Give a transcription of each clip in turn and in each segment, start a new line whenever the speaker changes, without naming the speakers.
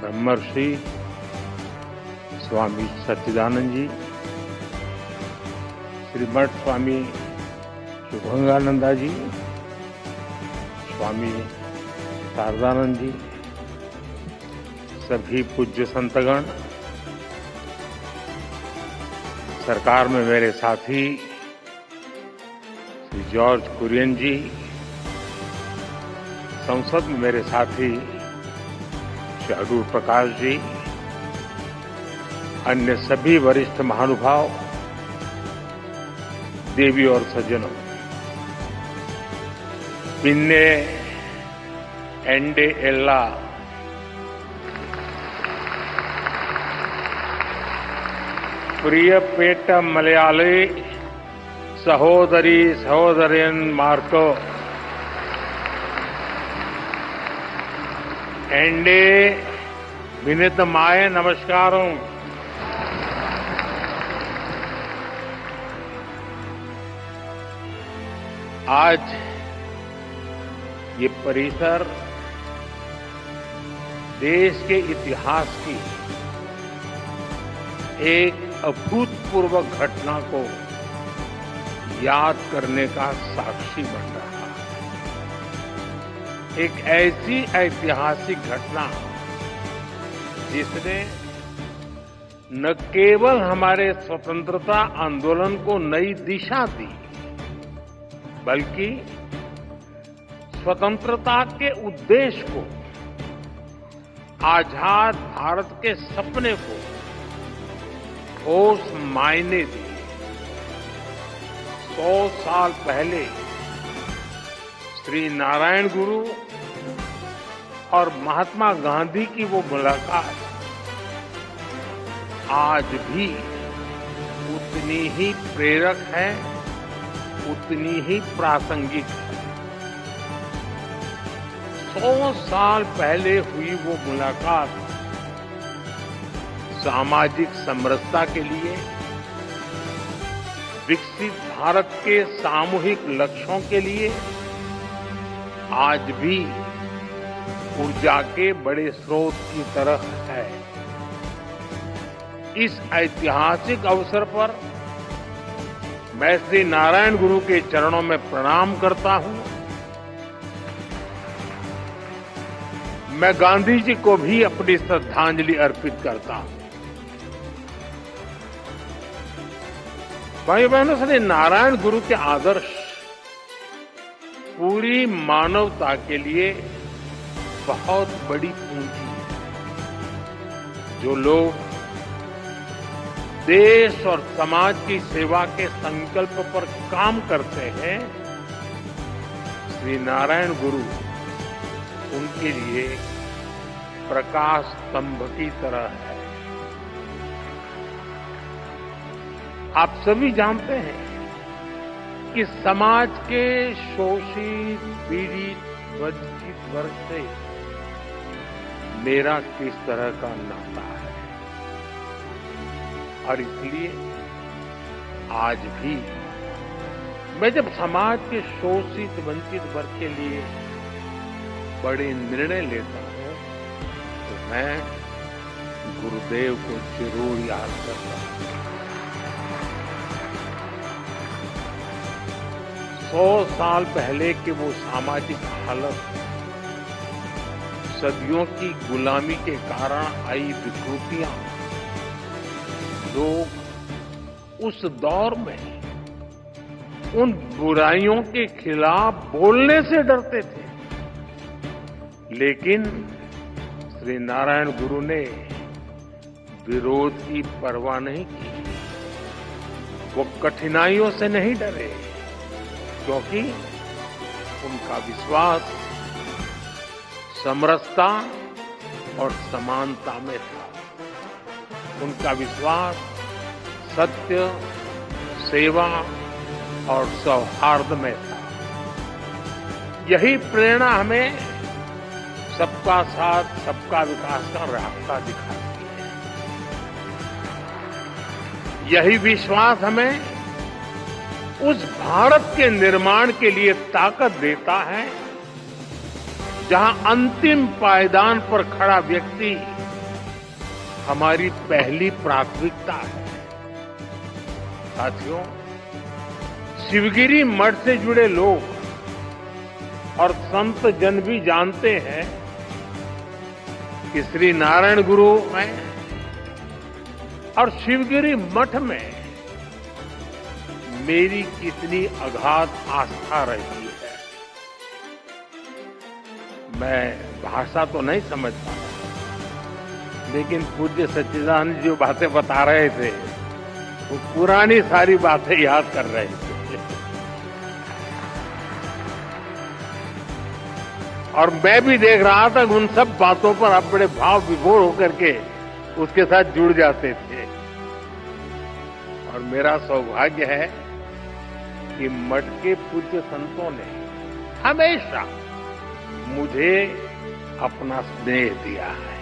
ब्रह्मर्षि स्वामी सच्चिदानंद जी, श्रीमठ स्वामी शुभंगानंदा जी, स्वामी शारदानंद जी, सभी पूज्य संतगण, सरकार में मेरे साथी श्री जॉर्ज कुरियन जी, संसद में मेरे साथी श्री अडूर प्रकाश जी, अन्य सभी वरिष्ठ महानुभाव, देवी और सज्जनों, पिन्ने एंडे एल्ला प्रियपेट मलयाली सहोदरी सहोदरन मार्को एंडे विनितमाय नमस्कारों। आज ये परिसर देश के इतिहास की एक अभूतपूर्व घटना को याद करने का साक्षी बन रहा है। एक ऐसी ऐतिहासिक घटना जिसने न केवल हमारे स्वतंत्रता आंदोलन को नई दिशा दी, बल्कि स्वतंत्रता के उद्देश्य को, आजाद भारत के सपने को ठोस मायने दिए। 100 साल पहले श्री नारायण गुरु और महात्मा गांधी की वो मुलाकात आज भी उतनी ही प्रेरक है, उतनी ही प्रासंगिक है। 100 साल पहले हुई वो मुलाकात सामाजिक समरसता के लिए, विकसित भारत के सामूहिक लक्ष्यों के लिए आज भी ऊर्जा के बड़े स्रोत की तरह है। इस ऐतिहासिक अवसर पर मैं श्री नारायण गुरु के चरणों में प्रणाम करता हूं। मैं गांधी जी को भी अपनी श्रद्धांजलि अर्पित करता हूं। भाई बहनों, श्री नारायण गुरु के आदर्श पूरी मानवता के लिए बहुत बड़ी पूंजी है। जो लोग देश और समाज की सेवा के संकल्प पर काम करते हैं, श्री नारायण गुरु उनके लिए प्रकाश स्तंभ की तरह है। आप सभी जानते हैं कि समाज के शोषित, पीड़ित, वंचित वर्ग से मेरा किस तरह का नाता है, और इसलिए आज भी मैं जब समाज के शोषित, वंचित वर्ग के लिए बड़े निर्णय लेता हूं, तो मैं गुरुदेव को जरूर याद करता हूं। 100 साल पहले के वो सामाजिक हालत, सदियों की गुलामी के कारण आई विकृतियां, लोग उस दौर में उन बुराइयों के खिलाफ बोलने से डरते थे। लेकिन श्री नारायण गुरु ने विरोध की परवाह नहीं की। वो कठिनाइयों से नहीं डरे, क्योंकि उनका विश्वास समरसता और समानता में था। उनका विश्वास सत्य, सेवा और सौहार्द में था। यही प्रेरणा हमें सबका साथ, सबका विकास का रास्ता दिखाती है। यही विश्वास हमें उस भारत के निर्माण के लिए ताकत देता है जहां अंतिम पायदान पर खड़ा व्यक्ति हमारी पहली प्राथमिकता है। साथियों, शिवगिरी मठ से जुड़े लोग और संत जन भी जानते हैं कि श्री नारायण गुरु में और शिवगिरी मठ में मेरी कितनी अगाध आस्था रही है। मैं भाषा तो नहीं समझ पाता, लेकिन पूज्य सच्चिदानंद जो बातें बता रहे थे वो पुरानी सारी बातें याद कर रहे थे और मैं भी देख रहा था कि उन सब बातों पर आप बड़े भाव विभोर होकर के उसके साथ जुड़ जाते थे। और मेरा सौभाग्य है कि मठ के पूज्य संतों ने हमेशा मुझे अपना स्नेह दिया है।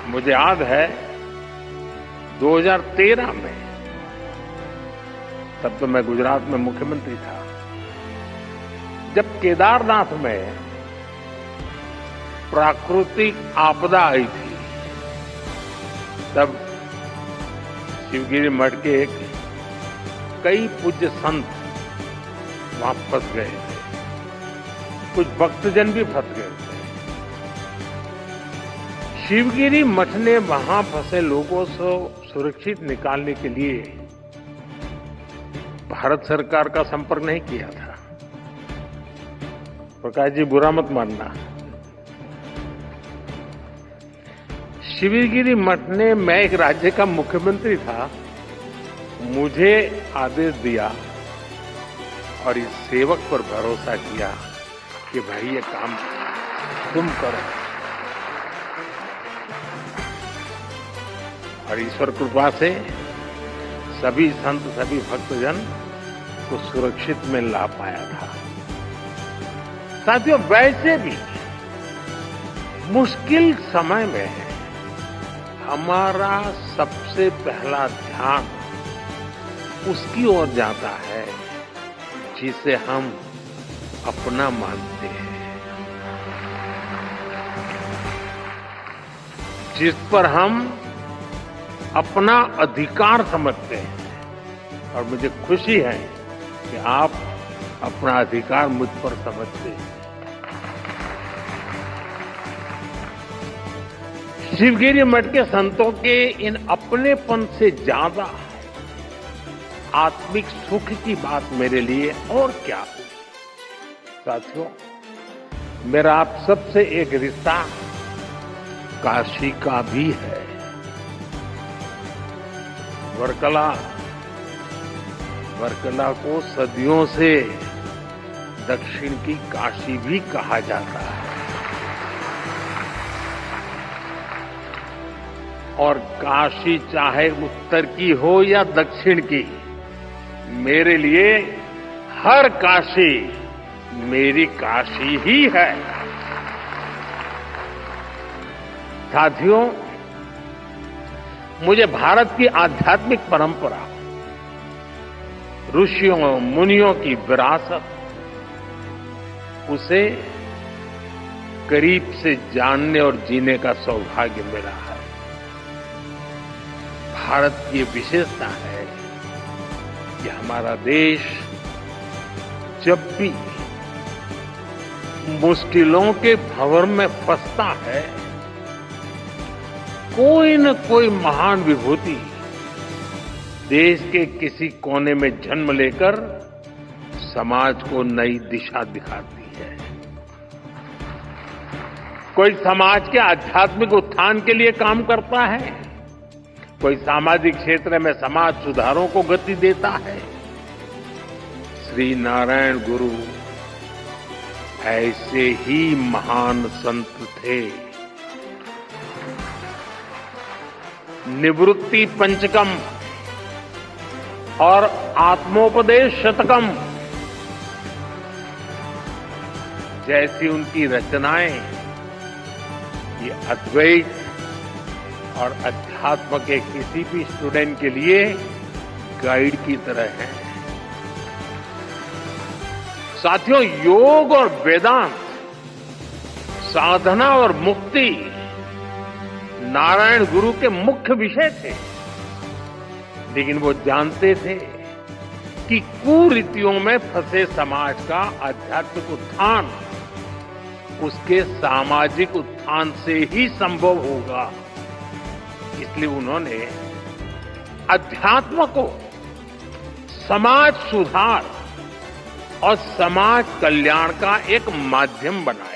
मुझे याद है 2013 में, तब तो मैं गुजरात में मुख्यमंत्री था, जब केदारनाथ में प्राकृतिक आपदा आई थी, तब शिवगिरी मठ के कई पूज्य संत वहां फंस गए थे, कुछ भक्तजन भी फंस गए थे। शिवगिरी मठ ने वहां फंसे लोगों को सुरक्षित निकालने के लिए भारत सरकार का संपर्क नहीं किया था। प्रकाश जी, बुरा मत मानना। शिवगिरी मठ ने, मैं एक राज्य का मुख्यमंत्री था, मुझे आदेश दिया और इस सेवक पर भरोसा किया कि भाई ये काम तुम करो। और ईश्वर कृपा से सभी संत, सभी भक्तजन को सुरक्षित में ला पाया था। साथियों, वैसे भी मुश्किल समय में हमारा सबसे पहला ध्यान उसकी ओर जाता है जिसे हम अपना मानते हैं, जिस पर हम अपना अधिकार समझते हैं। और मुझे खुशी है कि आप अपना अधिकार मुझ पर समझते हैं। शिवगिरी मठ के संतों के इन अपनेपन से ज्यादा आत्मिक सुख की बात मेरे लिए और क्या हो। साथियों, मेरा आप सबसे एक रिश्ता काशी का भी है। वर्कला को सदियों से दक्षिण की काशी भी कहा जाता है। और काशी चाहे उत्तर की हो या दक्षिण की, मेरे लिए हर काशी मेरी काशी ही है। साथियों, मुझे भारत की आध्यात्मिक परंपरा, ऋषियों मुनियों की विरासत, उसे करीब से जानने और जीने का सौभाग्य मिला है। भारत की विशेषता है कि हमारा देश जब भी मुश्किलों के भंवर में फंसता है, कोई न कोई महान विभूति देश के किसी कोने में जन्म लेकर समाज को नई दिशा दिखाती है। कोई समाज के आध्यात्मिक उत्थान के लिए काम करता है, कोई सामाजिक क्षेत्र में समाज सुधारों को गति देता है। श्री नारायण गुरु ऐसे ही महान संत थे। निवृत्ति पंचकम और आत्मोपदेश शतकम जैसी उनकी रचनाएं ये अद्वैत और अध्यात्म अध्यात्म के किसी भी स्टूडेंट के लिए गाइड की तरह है। साथियों, योग और वेदांत, साधना और मुक्ति नारायण गुरु के मुख्य विषय थे। लेकिन वो जानते थे कि कुरीतियों में फंसे समाज का आध्यात्मिक उत्थान उसके सामाजिक उत्थान से ही संभव होगा। इसलिए उन्होंने अध्यात्म को समाज सुधार और समाज कल्याण का एक माध्यम बनाया।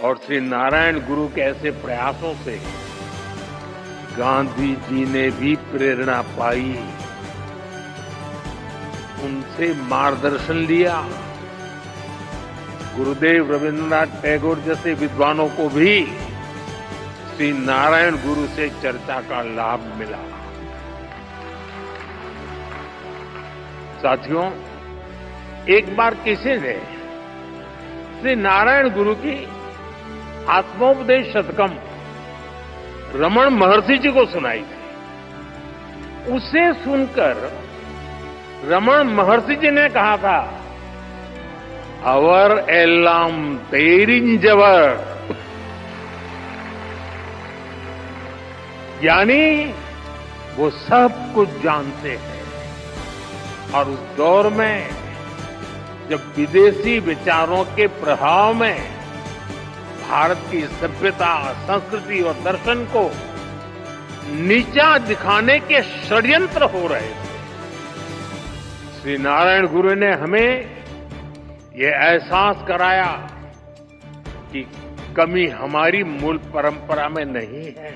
और श्री नारायण गुरु के ऐसे प्रयासों से गांधी जी ने भी प्रेरणा पाई, उनसे मार्गदर्शन लिया। गुरुदेव रविन्द्रनाथ टैगोर जैसे विद्वानों को भी श्री नारायण गुरु से चर्चा का लाभ मिला। साथियों, एक बार किसी ने श्री नारायण गुरु की आत्मोपदेश शतकम रमण महर्षि जी को सुनाई थी। उसे सुनकर रमण महर्षि जी ने कहा था, अवर एल्लाम तेरिंजवर, यानी वो सब कुछ जानते हैं। और उस दौर में जब विदेशी विचारों के प्रभाव में भारत की सभ्यता, संस्कृति और दर्शन को नीचा दिखाने के षड्यंत्र हो रहे थे, श्री नारायण गुरु ने हमें ये एहसास कराया कि कमी हमारी मूल परंपरा में नहीं है।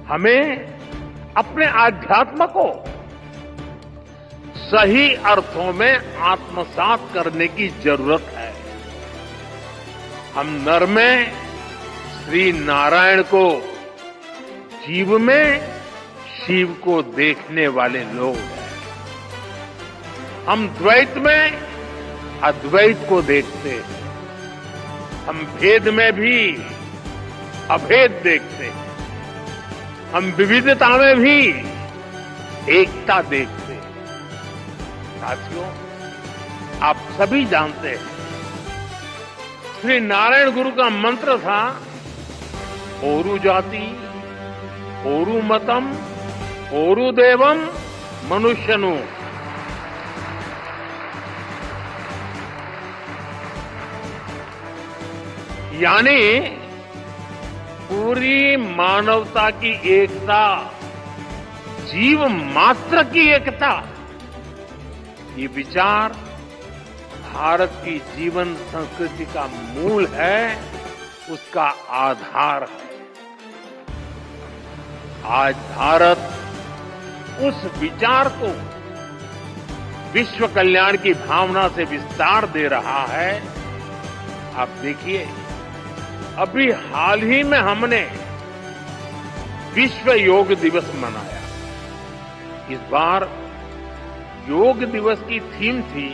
हमें अपने आध्यात्म को सही अर्थों में आत्मसात करने की जरूरत है। हम नर में श्री नारायण को, जीव में शिव को देखने वाले लोग हैं। हम द्वैत में अद्वैत को देखते हैं। हम भेद में भी अभेद देखते हैं। हम विविधता में भी एकता देखते हैं। साथियों, आप सभी जानते हैं, श्री नारायण गुरु का मंत्र था, ओरु जाति, ओरु मतम, ओरु देवम, मनुष्यनु। यानी पूरी मानवता की एकता, जीव मात्र की एकता, ये विचार भारत की जीवन संस्कृति का मूल है, उसका आधार है। आज भारत उस विचार को विश्व कल्याण की भावना से विस्तार दे रहा है। आप देखिए, अभी हाल ही में हमने विश्व योग दिवस मनाया। इस बार योग दिवस की थीम थी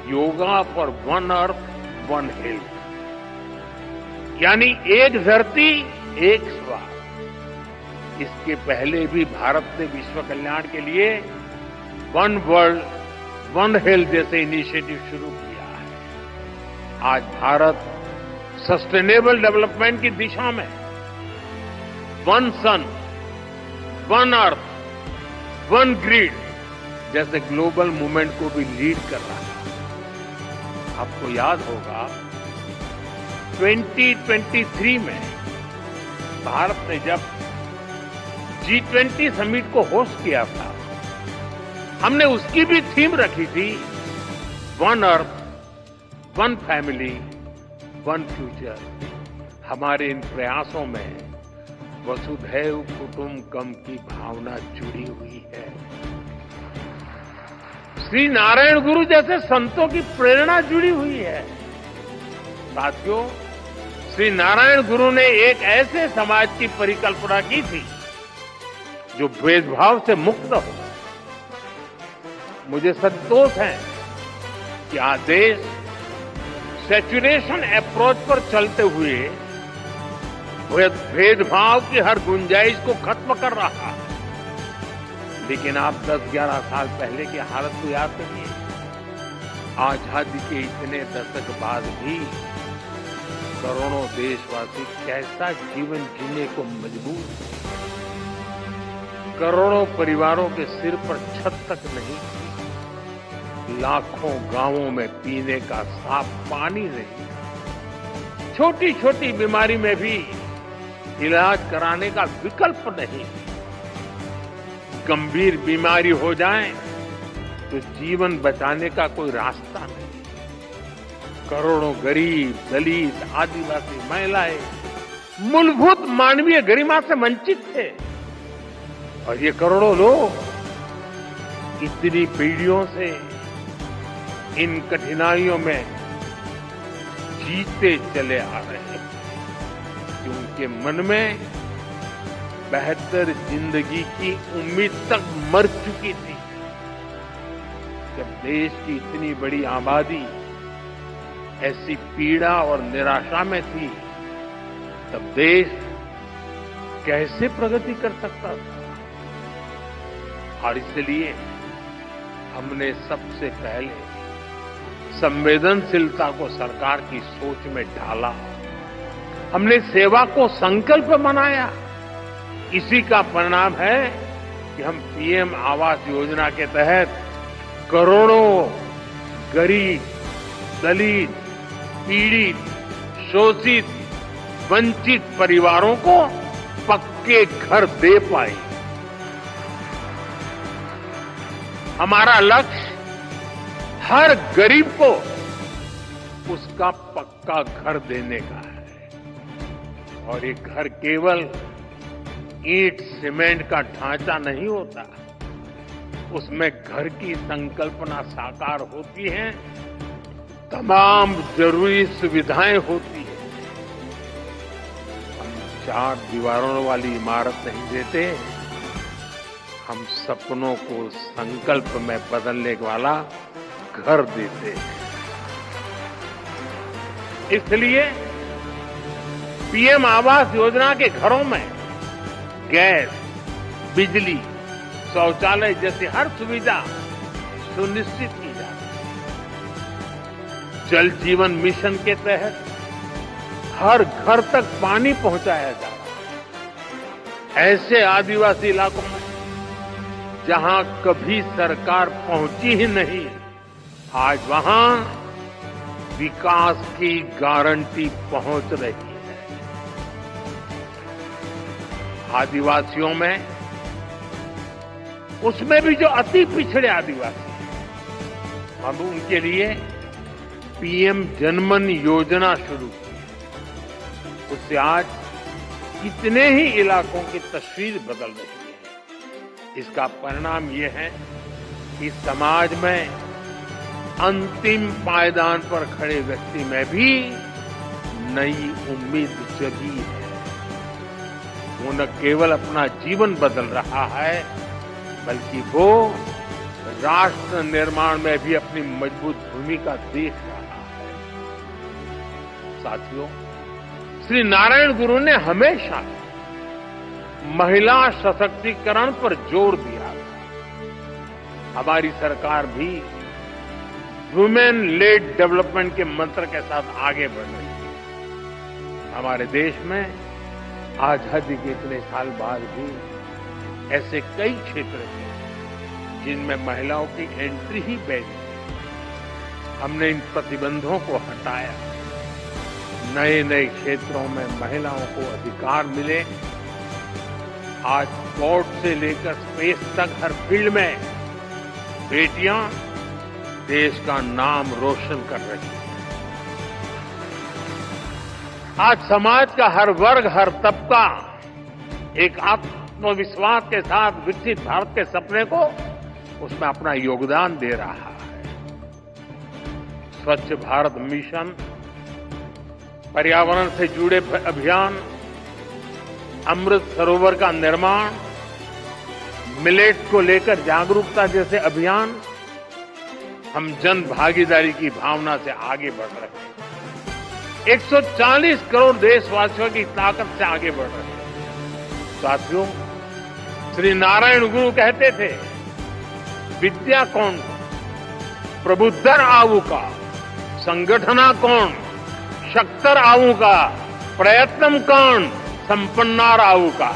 yoga for one earth one health, यानी एक धरती एक स्वास्थ्य। इसके पहले भी भारत ने विश्व कल्याण के लिए वन वर्ल्ड वन हेल्थ जैसे इनिशिएटिव शुरू किया है। आज भारत सस्टेनेबल डेवलपमेंट की दिशा में वन सन, वन अर्थ, वन ग्रिड जैसे ग्लोबल मूवमेंट को भी लीड कर रहा है। आपको याद होगा 2023 में भारत ने जब G20 समिट को होस्ट किया था, हमने उसकी भी थीम रखी थी, one earth, one family, one future. हमारे इन प्रयासों में वसुधैव कुटुंबकम की भावना जुड़ी हुई है। श्री नारायण गुरु जैसे संतों की प्रेरणा जुड़ी हुई है। साथियों, श्री नारायण गुरु ने एक ऐसे समाज की परिकल्पना की थी जो भेदभाव से मुक्त हो। मुझे संतोष है कि आज देश सैचुरेशन अप्रोच पर चलते हुए भेदभाव की हर गुंजाइश को खत्म कर रहा है। लेकिन आप 10-11 साल पहले की हालत को याद करिए। आजादी के इतने दशक बाद भी करोड़ों देशवासी कैसा जीवन जीने को मजबूर थे। करोड़ों परिवारों के सिर पर छत तक नहीं थी। लाखों गांवों में पीने का साफ पानी नहीं। छोटी छोटी बीमारी में भी इलाज कराने का विकल्प नहीं। गंभीर बीमारी हो जाए तो जीवन बचाने का कोई रास्ता नहीं। करोड़ों गरीब, दलित, आदिवासी महिलाएं मूलभूत मानवीय गरिमा से वंचित थे। और ये करोड़ों लोग इतनी पीढ़ियों से इन कठिनाइयों में जीते चले आ रहे हैं कि उनके मन में बेहतर जिंदगी की उम्मीद तक मर चुकी थी। जब देश की इतनी बड़ी आबादी ऐसी पीड़ा और निराशा में थी, तब देश कैसे प्रगति कर सकता था? और इसलिए हमने सबसे पहले संवेदनशीलता को सरकार की सोच में ढाला। हमने सेवा को संकल्प बनाया। इसी का परिणाम है कि हम पीएम आवास योजना के तहत करोड़ों गरीब, दलित, पीड़ित, शोषित, वंचित परिवारों को पक्के घर दे पाए। हमारा लक्ष्य हर गरीब को उसका पक्का घर देने का है। और ये घर केवल ईंट सीमेंट का ढांचा नहीं होता, उसमें घर की संकल्पना साकार होती है, तमाम जरूरी सुविधाएं होती है। हम 4 दीवारों वाली इमारत नहीं देते, हम सपनों को संकल्प में बदलने वाला घर देते हैं। इसलिए पीएम आवास योजना के घरों में गैस, बिजली, शौचालय जैसी हर सुविधा सुनिश्चित की जाती है। जल जीवन मिशन के तहत हर घर तक पानी पहुंचाया जा रहा है। ऐसे आदिवासी इलाकों में जहां कभी सरकार पहुंची ही नहीं, आज वहां विकास की गारंटी पहुंच रही है। आदिवासियों में, उसमें भी जो अति पिछड़े आदिवासी हैं, हम उनके लिए पीएम जनमन योजना शुरू की। उससे आज कितने ही इलाकों की तस्वीर बदल रही है। इसका परिणाम यह है कि समाज में अंतिम पायदान पर खड़े व्यक्ति में भी नई उम्मीद जगी है। वो न केवल अपना जीवन बदल रहा है, बल्कि वो राष्ट्र निर्माण में भी अपनी मजबूत भूमिका देख रहा है। साथियों, श्री नारायण गुरु ने हमेशा महिला सशक्तिकरण पर जोर दिया था। हमारी सरकार भी वुमेन लेड डेवलपमेंट के मंत्र के साथ आगे बढ़ रही है। हमारे देश में आजादी के इतने साल बाद भी ऐसे कई क्षेत्र हैं जिनमें महिलाओं की एंट्री ही बैन है। हमने इन प्रतिबंधों को हटाया। नए नए क्षेत्रों में महिलाओं को अधिकार मिले। आज स्पोर्ट से लेकर स्पेस तक हर फील्ड में बेटियां देश का नाम रोशन कर रही हैं। आज समाज का हर वर्ग, हर तबका एक आत्मविश्वास के साथ विकसित भारत के सपने को उसमें अपना योगदान दे रहा है। स्वच्छ भारत मिशन, पर्यावरण से जुड़े अभियान, अमृत सरोवर का निर्माण, मिलेट को लेकर जागरूकता जैसे अभियान, हम जन भागीदारी की भावना से आगे बढ़ रहे हैं। 140 करोड़ देशवासियों की ताकत से आगे बढ़ रहे हैं। साथियों, श्री नारायण गुरु कहते थे, विद्या कौन प्रबुद्धर आऊ का, संगठना कौन शक्तर आऊ का, प्रयत्नम कौन संपन्नार आऊ का।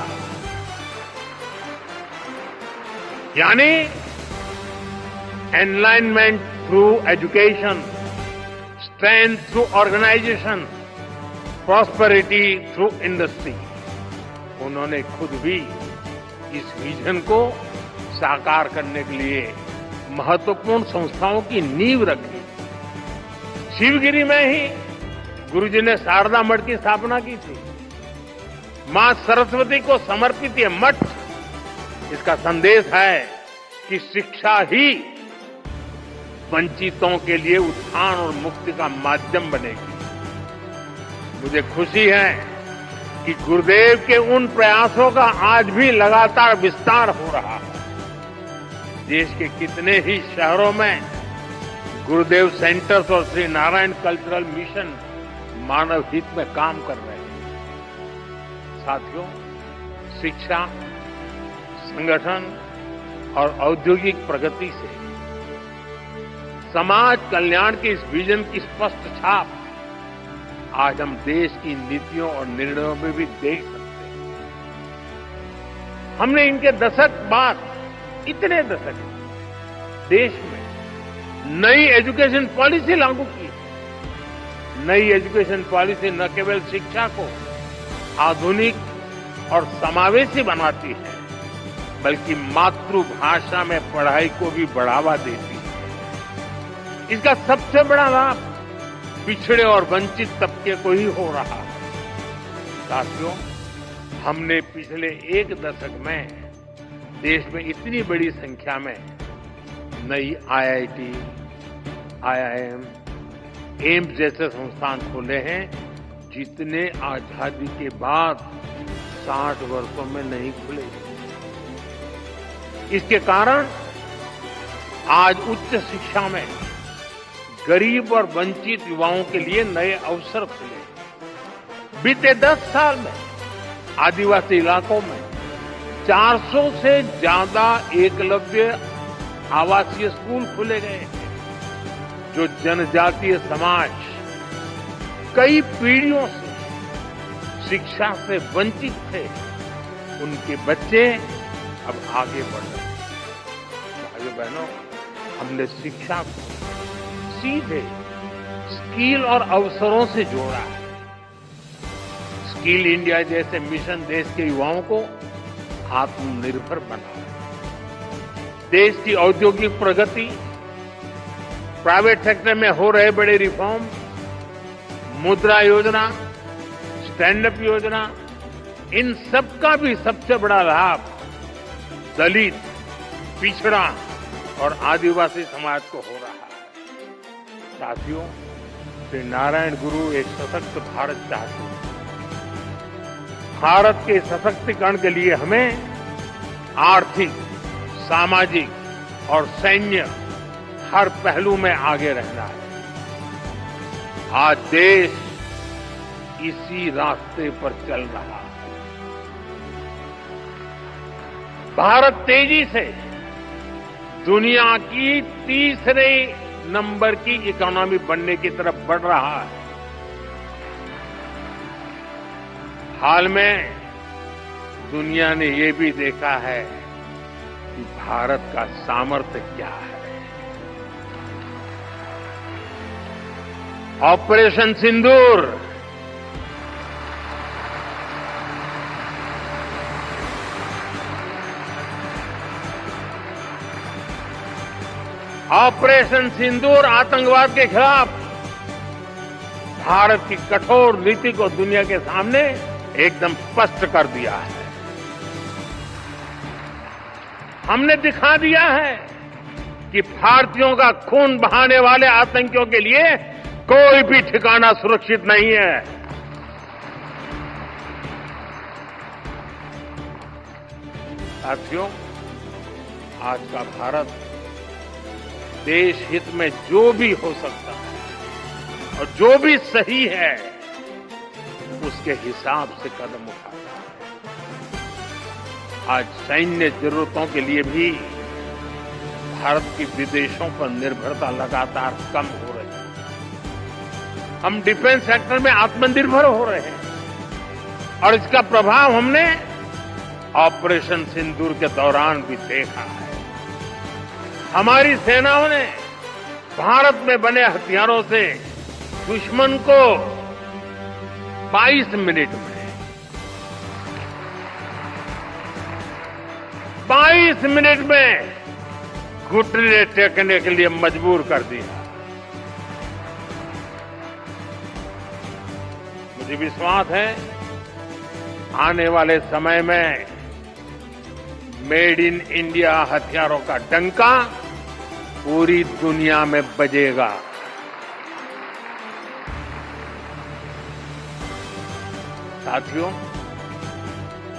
यानी enlightenment through education, strength through organisation, prosperity through industry. उन्होंने खुद भी इस विजन को साकार करने के लिए महत्वपूर्ण संस्थाओं की नींव रखी। शिवगिरी में ही गुरुजी ने शारदा मठ की स्थापना की थी। मां सरस्वती को समर्पित ये मठ, इसका संदेश है कि शिक्षा ही वंचितों के लिए उत्थान और मुक्ति का माध्यम बनेगी। मुझे खुशी है कि गुरुदेव के उन प्रयासों का आज भी लगातार विस्तार हो रहा है। देश के कितने ही शहरों में गुरुदेव सेंटर्स और श्री नारायण कल्चरल मिशन मानव हित में काम कर रहे हैं। साथियों, शिक्षा, संगठन और औद्योगिक प्रगति से समाज कल्याण के इस विजन की स्पष्ट छाप आज हम देश की नीतियों और निर्णयों में भी देख सकते हैं। हमने इनके दशक बाद, इतने दशक देश में नई एजुकेशन पॉलिसी लागू की। नई एजुकेशन पॉलिसी न केवल शिक्षा को आधुनिक और समावेशी बनाती है, बल्कि मातृभाषा में पढ़ाई को भी बढ़ावा देती है। इसका सबसे बड़ा लाभ पिछड़े और वंचित तबके को ही हो रहा है। साथियों, हमने पिछले एक दशक में देश में इतनी बड़ी संख्या में नई आईआईटी, आईआईएम, एम्स जैसे संस्थान खोले हैं, जितने आजादी के बाद 60 वर्षों में नहीं खुले। इसके कारण आज उच्च शिक्षा में गरीब और वंचित युवाओं के लिए नए अवसर खुले। बीते 10 साल में आदिवासी इलाकों में 400 से ज्यादा एकलव्य आवासीय स्कूल खुले गए हैं। जो जनजातीय समाज कई पीढ़ियों से शिक्षा से वंचित थे, उनके बच्चे अब आगे बढ़ रहे हैं। भाइयों बहनों, हमने शिक्षा को सीधे स्किल और अवसरों से जोड़ा है। स्किल इंडिया जैसे मिशन देश के युवाओं को आत्मनिर्भर बना रहा है। देश की औद्योगिक प्रगति, प्राइवेट सेक्टर में हो रहे बड़े रिफॉर्म, मुद्रा योजना, स्टैंड अप योजना, इन सबका भी सबसे बड़ा लाभ दलित, पिछड़ा और आदिवासी समाज को हो रहा है। साथियों, श्री नारायण गुरु एक सशक्त भारत चाहते हैं। भारत के सशक्तिकरण के लिए हमें आर्थिक, सामाजिक और सैन्य हर पहलू में आगे रहना है। आज देश इसी रास्ते पर चल रहा है। भारत तेजी से दुनिया की तीसरे नंबर की इकोनॉमी बनने की तरफ बढ़ रहा है। हाल में दुनिया ने ये भी देखा है कि भारत का सामर्थ्य क्या है। ऑपरेशन सिंदूर, ऑपरेशन सिंदूर आतंकवाद के खिलाफ भारत की कठोर नीति को दुनिया के सामने एकदम स्पष्ट कर दिया है। हमने दिखा दिया है कि भारतीयों का खून बहाने वाले आतंकियों के लिए कोई भी ठिकाना सुरक्षित नहीं है। साथियों, आज का भारत देश हित में जो भी हो सकता है और जो भी सही है, उसके हिसाब से कदम उठाता है। आज सैन्य जरूरतों के लिए भी भारत की विदेशों पर निर्भरता लगातार कम हो रही है। हम डिफेंस सेक्टर में आत्मनिर्भर हो रहे हैं और इसका प्रभाव हमने ऑपरेशन सिंदूर के दौरान भी देखा है। हमारी सेनाओं ने भारत में बने हथियारों से दुश्मन को 22 मिनट में घुटने टेकने के लिए मजबूर कर दिया। मुझे विश्वास है आने वाले समय में मेड इन इंडिया हथियारों का डंका पूरी दुनिया में बजेगा। साथियों,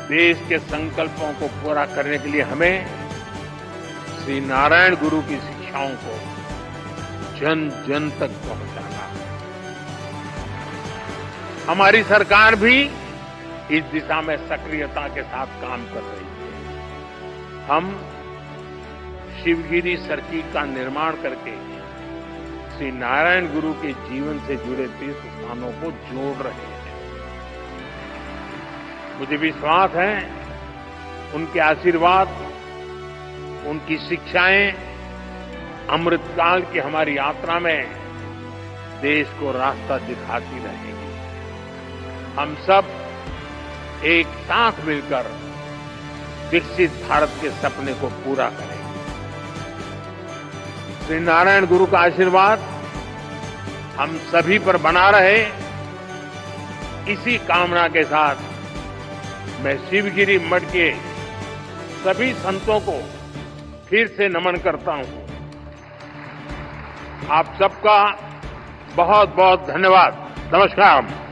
देश के संकल्पों को पूरा करने के लिए हमें श्री नारायण गुरु की शिक्षाओं को जन जन तक पहुंचाना है। हमारी सरकार भी इस दिशा में सक्रियता के साथ काम कर रही है। हम शिवगिरी सर्किट का निर्माण करके श्री नारायण गुरु के जीवन से जुड़े तीर्थ स्थानों को जोड़ रहे हैं। मुझे विश्वास है उनके आशीर्वाद, उनकी शिक्षाएं अमृतकाल की हमारी यात्रा में देश को रास्ता दिखाती रहेंगी। हम सब एक साथ मिलकर विकसित भारत के सपने को पूरा करेंगे। श्री नारायण गुरु का आशीर्वाद हम सभी पर बना रहे, इसी कामना के साथ मैं शिवगिरी मठ के सभी संतों को फिर से नमन करता हूं। आप सबका बहुत बहुत धन्यवाद। नमस्कार।